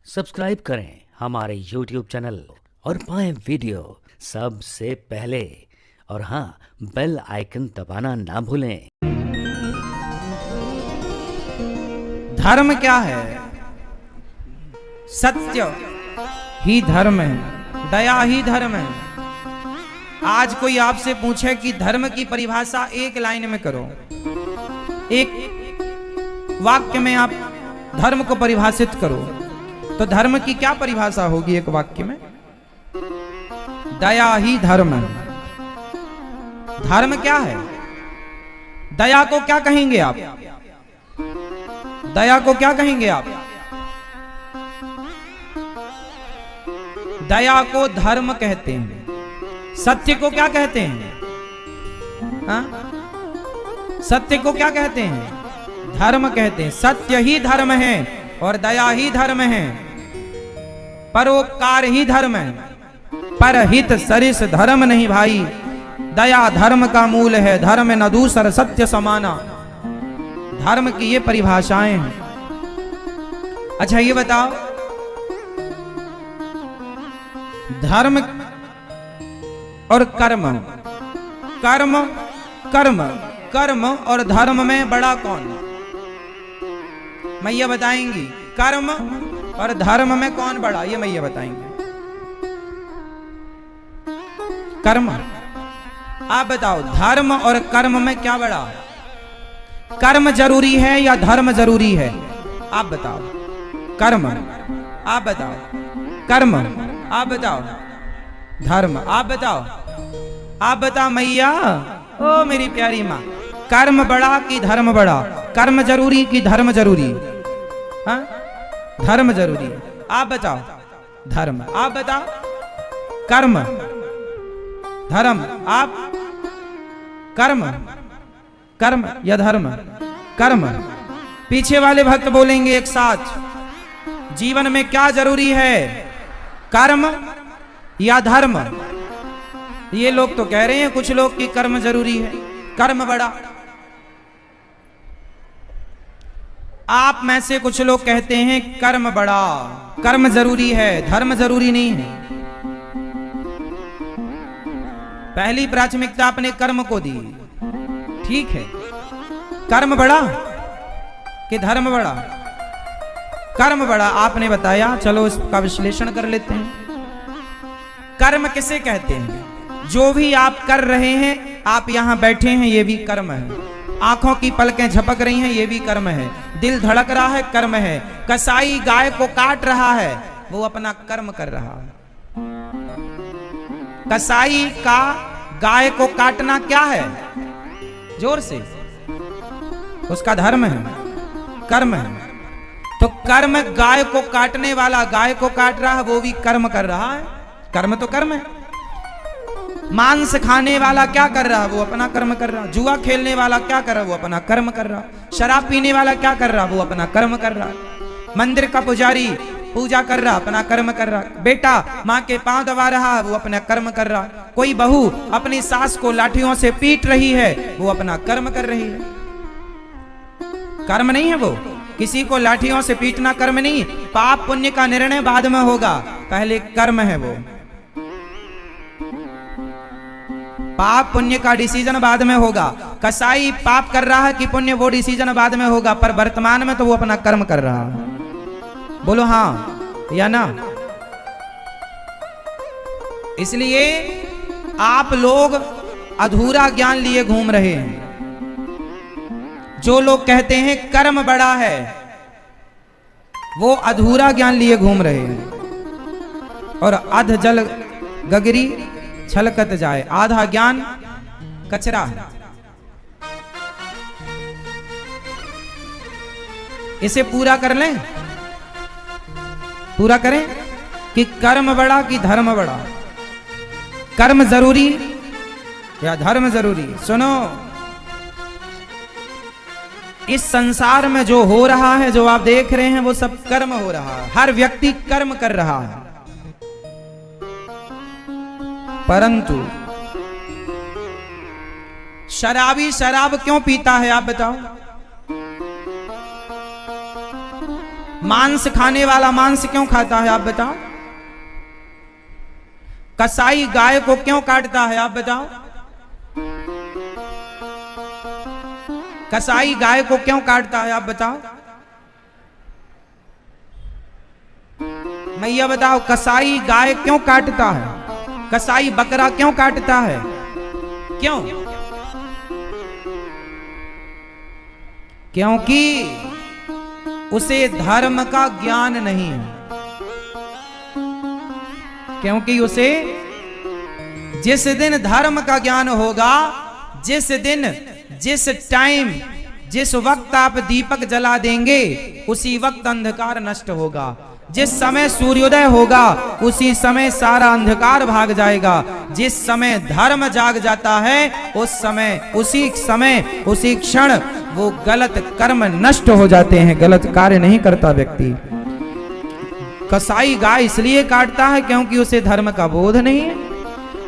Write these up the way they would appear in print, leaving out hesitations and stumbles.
Subscribe करें हमारे YouTube channel और पाएं वीडियो सबसे पहले। और हाँ, बेल आइकन दबाना ना भूलें। धर्म क्या है? सत्य ही धर्म है, दया ही धर्म है। आज कोई आपसे पूछे कि धर्म की परिभाषा एक लाइन में करो, एक वाक्य में आप धर्म को परिभाषित करो, तो धर्म की क्या परिभाषा होगी एक वाक्य में? दया ही धर्म है। धर्म क्या है? दया को क्या कहेंगे आप? दया को क्या कहेंगे आप? दया को धर्म कहते हैं। सत्य को क्या कहते हैं? हाँ? सत्य को क्या कहते हैं? धर्म कहते हैं। सत्य ही धर्म है और दया ही धर्म है, परोपकार ही धर्म है, परहित सरिस धर्म नहीं भाई। दया धर्म का मूल है, धर्म न दूसर सत्य समाना। धर्म की ये परिभाषाएं हैं। अच्छा ये बताओ, धर्म और कर्म, कर्म कर्म कर्म और धर्म में बड़ा कौन? मैया बताएंगी। कर्म और धर्म में कौन बड़ा, ये मैया बताएंगे। कर्म, आप बताओ धर्म और कर्म में क्या बड़ा? कर्म जरूरी है या धर्म जरूरी है? आप बताओ। कर्म आप बताओ, कर्म आप बताओ, धर्म आप बताओ। आप बताओ मैया, ओ मेरी प्यारी माँ, कर्म बड़ा कि धर्म बड़ा? कर्म जरूरी कि धर्म जरूरी? हाँ, धर्म जरूरी। आप बताओ। धर्म आप बताओ, कर्म धर्म आप, कर्म कर्म या धर्म? कर्म। पीछे वाले भक्त बोलेंगे एक साथ, जीवन में क्या जरूरी है, कर्म या धर्म? ये लोग तो कह रहे हैं कुछ लोग कि कर्म जरूरी है, कर्म बड़ा। आप में से कुछ लोग कहते हैं कर्म बड़ा, कर्म जरूरी है, धर्म जरूरी नहीं है। पहली प्राथमिकता अपने कर्म को दी, ठीक है। कर्म बड़ा कि धर्म बड़ा? कर्म बड़ा आपने बताया, चलो इसका विश्लेषण कर लेते हैं। कर्म किसे कहते हैं? जो भी आप कर रहे हैं, आप यहां बैठे हैं, ये भी कर्म है। आंखों की पलकें झपक रही हैं, ये भी कर्म है। दिल धड़क रहा है, कर्म है। कसाई गाय को काट रहा है, वो अपना कर्म कर रहा है। कसाई का गाय को काटना क्या है? जोर से, उसका धर्म है, कर्म है। तो कर्म, गाय को काटने वाला गाय को काट रहा है, वो भी कर्म कर रहा है। कर्म तो कर्म है। मांस खाने वाला क्या कर रहा है? वो अपना कर्म कर रहा है। जुआ खेलने वाला क्या कर रहा है? वो अपना कर्म कर रहा है। शराब पीने वाला क्या कर रहा है? वो अपना कर्म कर रहा है। मंदिर का पुजारी पूजा कर रहा, अपना कर्म कर रहा। बेटा माँ के पांव दबा रहा है, वो अपना कर्म कर रहा। कोई बहू अपनी सास को लाठियों से पीट रही है, वो अपना कर्म कर रही है। कर्म नहीं है वो? किसी को लाठियों से पीटना कर्म नहीं। पाप पुण्य का निर्णय बाद में होगा, पहले कर्म है वो। पाप पुण्य का डिसीजन बाद में होगा। कसाई पाप कर रहा है कि पुण्य, वो डिसीजन बाद में होगा, पर वर्तमान में तो वो अपना कर्म कर रहा है। बोलो हाँ या ना? इसलिए आप लोग अधूरा ज्ञान लिए घूम रहे हैं। जो लोग कहते हैं कर्म बड़ा है, वो अधूरा ज्ञान लिए घूम रहे हैं। और अध जल गगरी छलकत जाए, आधा ज्ञान कचरा है। इसे पूरा कर लें, पूरा करें कि कर्म बड़ा कि धर्म बड़ा? कर्म जरूरी या धर्म जरूरी? सुनो, इस संसार में जो हो रहा है, जो आप देख रहे हैं, वो सब कर्म हो रहा है। हर व्यक्ति कर्म कर रहा है। परंतु शराबी शराब क्यों पीता है, आप बताओ? मांस खाने वाला मांस क्यों खाता है, आप बताओ। कसाई गाय को क्यों काटता है, आप बताओ। कसाई गाय को क्यों काटता है, आप बताओ। मैया बताओ, कसाई गाय क्यों काटता है, कसाई बकरा क्यों काटता है, क्यों? क्योंकि उसे धर्म का ज्ञान नहीं है। क्योंकि उसे जिस दिन धर्म का ज्ञान होगा, जिस दिन, जिस टाइम, जिस वक्त आप दीपक जला देंगे, उसी वक्त अंधकार नष्ट होगा। जिस समय सूर्योदय होगा, उसी समय सारा अंधकार भाग जाएगा। जिस समय धर्म जाग जाता है, उस समय, उसी क्षण वो गलत कर्म नष्ट हो जाते हैं, गलत कार्य नहीं करता व्यक्ति। कसाई गाय इसलिए काटता है क्योंकि उसे धर्म का बोध नहीं है।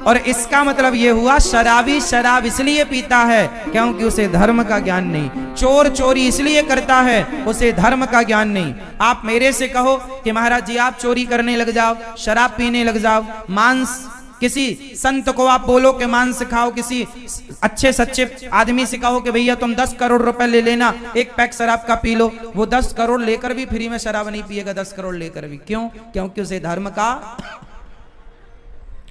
और इसका मतलब यह हुआ, शराबी शराब इसलिए पीता है क्योंकि उसे धर्म का ज्ञान नहीं। चोर चोरी इसलिए करता है, उसे धर्म का ज्ञान नहीं। आप मेरे से कहो कि महाराज जी आप चोरी करने लग जाओ, शराब पीने लग जाओ, मांस, किसी संत को आप बोलो कि मांस खाओ, किसी अच्छे सच्चे आदमी से कहो कि भैया तुम 10 करोड़ रुपए ले लेना, एक पैक शराब का पी लो, वो 10 करोड़ लेकर भी फ्री में शराब नहीं पिएगा, 10 करोड़ लेकर भी। क्यों? क्योंकि उसे धर्म का,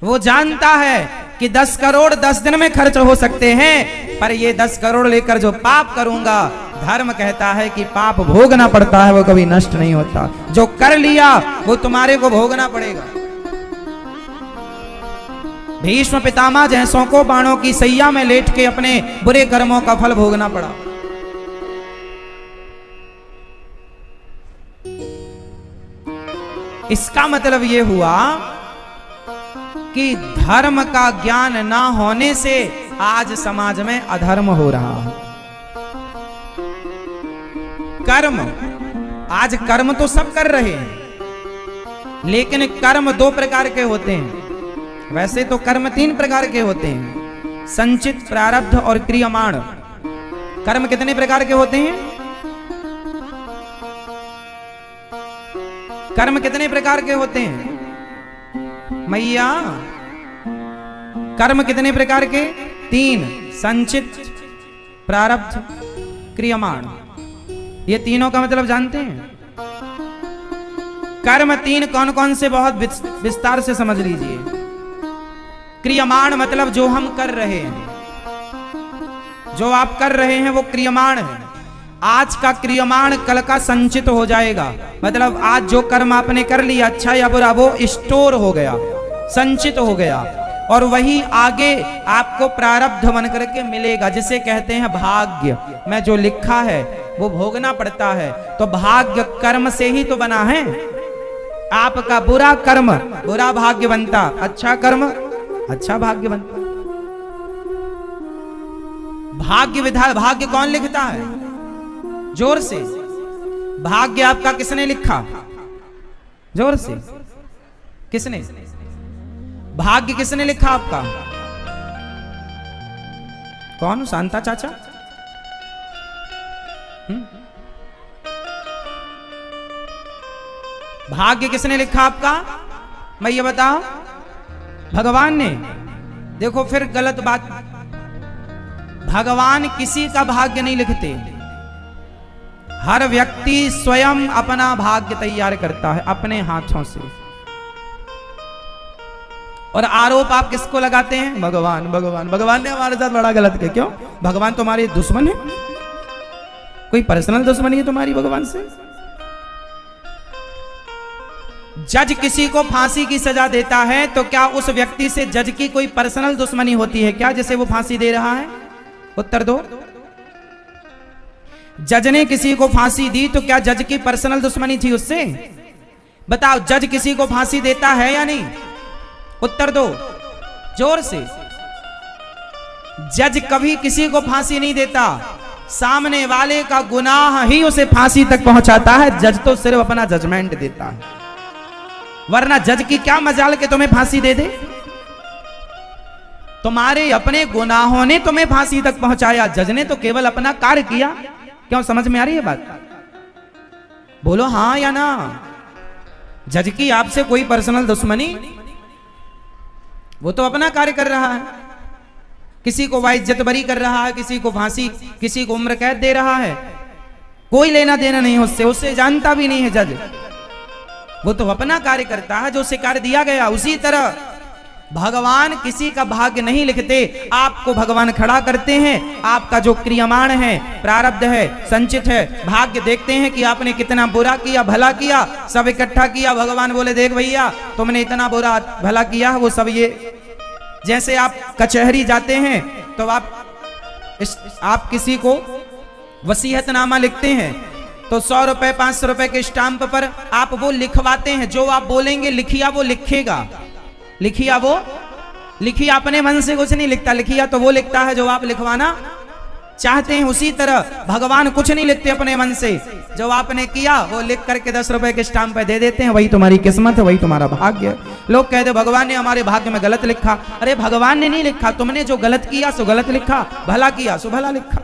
वो जानता है कि 10 करोड़ 10 दिन में खर्च हो सकते हैं, पर ये 10 करोड़ लेकर जो पाप करूंगा, धर्म कहता है कि पाप भोगना पड़ता है, वो कभी नष्ट नहीं होता। जो कर लिया वो तुम्हारे को भोगना पड़ेगा। भीष्म पितामह जैसों को बाणों की सैया में लेट के अपने बुरे कर्मों का फल भोगना पड़ा। इसका मतलब यह हुआ कि धर्म का ज्ञान ना होने से आज समाज में अधर्म हो रहा है। कर्म, आज कर्म तो सब कर रहे हैं, लेकिन कर्म 2 प्रकार के होते हैं। वैसे तो कर्म 3 प्रकार के होते हैं, संचित, प्रारब्ध और क्रियमाण। कर्म कितने प्रकार के होते हैं? कर्म कितने प्रकार के होते हैं मैया? कर्म कितने प्रकार के? 3, संचित, प्रारब्ध, क्रियमाण। ये तीनों का मतलब जानते हैं? कर्म 3 कौन कौन से, बहुत विस्तार से समझ लीजिए। क्रियमाण मतलब जो हम कर रहे हैं, जो आप कर रहे हैं वो क्रियमाण है। आज का क्रियमाण कल का संचित हो जाएगा। मतलब आज जो कर्म आपने कर लिया, अच्छा या बुरा, वो स्टोर हो गया, संचित हो गया, और वही आगे आपको प्रारब्ध बन करके मिलेगा, जिसे कहते हैं भाग्य। में जो लिखा है वो भोगना पड़ता है। तो भाग्य कर्म से ही तो बना है। आपका बुरा कर्म बुरा भाग्य बनता, अच्छा कर्म अच्छा भाग्य बनता। भाग्य कौन लिखता है? जोर से। भाग्य आपका किसने लिखा? जोर से। किसने? भाग्य किसने लिखा आपका? कौन? शांता चाचा? भाग्य किसने लिखा आपका? मैं ये बताओ। भगवान ने। देखो फिर गलत बात। भगवान किसी का भाग्य नहीं लिखते। हर व्यक्ति स्वयं अपना भाग्य तैयार करता है अपने हाथों से। और आरोप आप किसको लगाते हैं? भगवान। भगवान ने हमारे साथ बड़ा गलत किया। क्यों? भगवान तुम्हारे दुश्मन है? कोई पर्सनल दुश्मनी है तुम्हारी भगवान से? जज किसी को फांसी की सजा देता है तो क्या उस व्यक्ति से जज की कोई पर्सनल दुश्मनी होती है क्या, जिसे वो फांसी दे रहा है? उत्तर दो। जज ने किसी को फांसी दी तो क्या जज की पर्सनल दुश्मनी थी उससे? बताओ, जज किसी को फांसी देता है या नहीं? उत्तर दो जोर से। जज कभी किसी को फांसी नहीं देता, सामने वाले का गुनाह ही उसे फांसी तक पहुंचाता है। जज तो सिर्फ अपना जजमेंट देता है, वरना जज की क्या मजाल के तुम्हें फांसी दे दे। तुम्हारे अपने गुनाहों ने तुम्हें फांसी तक पहुंचाया, जज ने तो केवल अपना कार्य किया। क्यों? समझ में आ रही है बात? बोलो हाँ या ना। जज की आपसे कोई पर्सनल दुश्मनी, वो तो अपना कार्य कर रहा है। किसी को वाइज्जत बरी कर रहा है, किसी को फांसी, किसी को उम्र कैद दे रहा है, कोई लेना देना नहीं उससे, उससे जानता भी नहीं है जज। वो तो अपना कार्य करता है जो उसे कार्य दिया गया। उसी तरह भगवान किसी का भाग्य नहीं लिखते, आपको भगवान खड़ा करते हैं। आपका जो क्रियमाण है, प्रारब्ध है, संचित है, भाग्य देखते हैं कि आपने कितना बुरा किया, भला किया, सब इकट्ठा किया। भगवान बोले देख भैया तुमने इतना बुरा भला किया, वो सब ये। जैसे आप कचहरी जाते हैं तो आप किसी को वसीयतनामा लिखते हैं तो 100 रुपए 500 रुपए के स्टाम्प पर आप वो लिखवाते हैं। जो आप बोलेंगे लिखिया वो लिखेगा, लिखिया वो लिखिया अपने मन से कुछ नहीं लिखता, लिखिया तो वो लिखता है जो आप लिखवाना चाहते हैं। उसी तरह भगवान कुछ नहीं लिखते अपने मन से, जो आपने किया वो लिख करके 10 रुपए के स्टाम्प पे दे देते हैं। वही तुम्हारी किस्मत है, वही तुम्हारा भाग्य है। लोग कहते भगवान ने हमारे भाग्य में गलत लिखा। अरे भगवान ने नहीं लिखा, तुमने जो गलत किया सो गलत लिखा, भला किया सो भला लिखा।